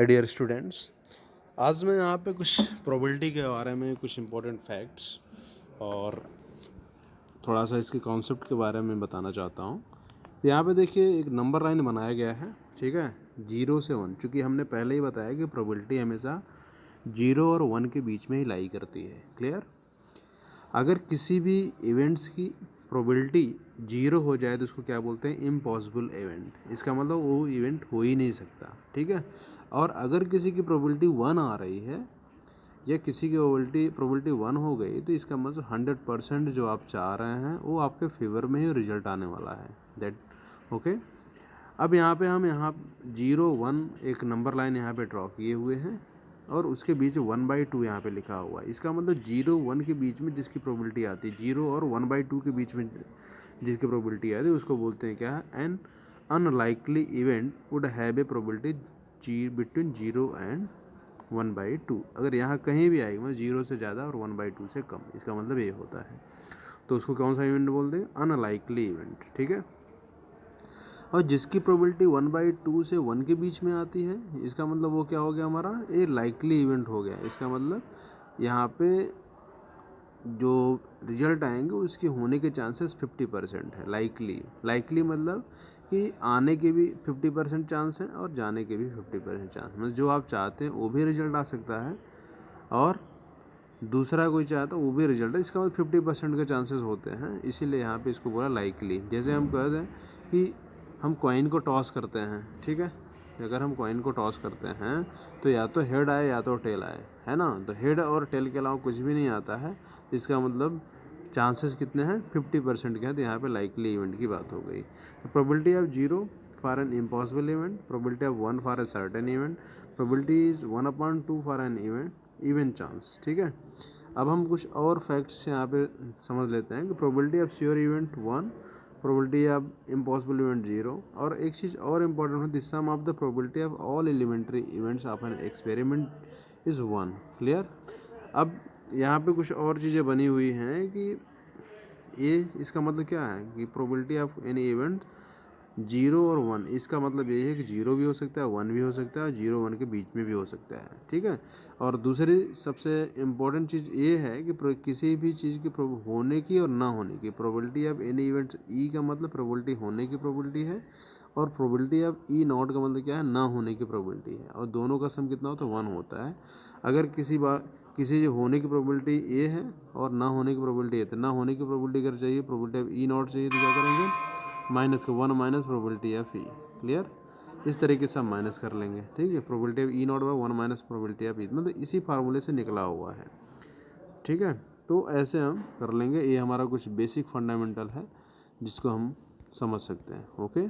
Dear students, आज मैं यहाँ पे कुछ प्रोबेबिलिटी के बारे में कुछ इम्पोर्टेंट फैक्ट्स और थोड़ा सा इसके कॉन्सेप्ट के बारे में बताना चाहता हूँ। तो यहाँ पे देखिए एक नंबर लाइन बनाया गया है, ठीक है, 0 से 1। चूँकि हमने पहले ही बताया कि प्रोबेबिलिटी हमेशा 0 और 1 के बीच में ही लाई करती है। क्लियर? अगर किसी भी इवेंट्स की प्रोबेबिलिटी 0 हो जाए तो उसको क्या बोलते हैं? Impossible event. इसका मतलब वो इवेंट हो ही नहीं सकता, ठीक है। और अगर किसी की प्रोबेबिलिटी 1 आ रही है या किसी की प्रोबेबिलिटी 1 हो गई तो इसका मतलब 100% जो आप चाह रहे हैं वो आपके फेवर में ही रिजल्ट आने वाला है। That okay. अब यहाँ पे हम 0 1 एक नंबर लाइन यहाँ पे ड्रॉ किए हुए हैं और उसके बीच 1/2 यहाँ पे लिखा हुआ है। इसका मतलब 0 1 के बीच में जिसकी प्रोबेबिलिटी आती है, 0 और 1/2 के बीच में जिसकी प्रोबेबिलिटी आती है उसको बोलते हैं क्या? An unlikely event would have a probability between 0 and 1/2। अगर यहाँ कहीं भी आएगी मतलब 0 से ज़्यादा और 1/2 से कम, इसका मतलब ये होता है। तो उसको कौन सा इवेंट बोलते हैं? अनलाइकली इवेंट, ठीक है। और जिसकी प्रोबेबिलिटी 1/2 से 1 के बीच में आती है, इसका मतलब वो क्या हो गया हमारा? ये लाइकली इवेंट हो गया। इसका मतलब यहाँ पे जो रिजल्ट आएंगे उसके होने के चांसेस 50% है। लाइकली मतलब कि आने के भी 50% चांस है और जाने के भी 50% चांस। मतलब जो आप चाहते हैं वो भी रिजल्ट आ सकता है और दूसरा कोई चाहता है वो भी रिजल्ट है। इसका मतलब 50% के चांसेस होते हैं, इसीलिए यहाँ पे इसको बोला लाइकली। जैसे हम कहते हैं कि हम कॉइन को टॉस करते हैं, ठीक है। अगर हम कॉइन को टॉस करते हैं तो या तो हेड आए या तो टेल आए, है ना। तो हेड और टेल के अलावा कुछ भी नहीं आता है। इसका मतलब चांसेस कितने हैं? 50% के हैं। तो यहाँ पे लाइकली इवेंट की बात हो गई। तो probability of 0 for an impossible event, probability of 1 for a certain event, probability is 1/2 for an even chance, ठीक है। अब हम कुछ और फैक्ट्स यहाँ पे समझ लेते हैं कि probability of sure event 1, probability of impossible event 0। और एक चीज़ और इम्पॉर्टेंट है, the sum of the probability of all elementary events of an experiment is 1। Clear? अब यहाँ पे कुछ और चीज़ें बनी हुई हैं कि ये इसका मतलब क्या है कि प्रोबेबिलिटी ऑफ एनी इवेंट 0 और 1, इसका मतलब ये है कि 0 भी हो सकता है, 1 भी हो सकता है और 0 1 के बीच में भी हो सकता है, ठीक है। और दूसरी सबसे इम्पोर्टेंट चीज़ ये है कि किसी भी चीज़ की होने की और ना होने की प्रोबेबिलिटी ऑफ एनी इवेंट, ई का मतलब प्रोबेबिलिटी होने की प्रोबेबिलिटी है और प्रोबेबिलिटी ऑफ ई नॉट का मतलब क्या है? ना होने की प्रोबेबिलिटी है। और दोनों का सम कितना होता है? 1 होता है। अगर किसी जो होने की प्रोबेबिलिटी ए है और ना होने की प्रोबेबिलिटी है, तो ना होने की प्रोबेबिलिटी अगर चाहिए, प्रोबेबिलिटी ऑफ ई नॉट चाहिए, तो क्या करेंगे? माइनस का 1 minus probability of E. Clear? इस तरीके से हम माइनस कर लेंगे, ठीक है। Probability of E not by 1 minus probability of E, मतलब इसी फार्मूले से निकला हुआ है, ठीक है। तो ऐसे हम कर लेंगे। ये हमारा कुछ बेसिक फंडामेंटल है जिसको हम समझ सकते हैं। ओके।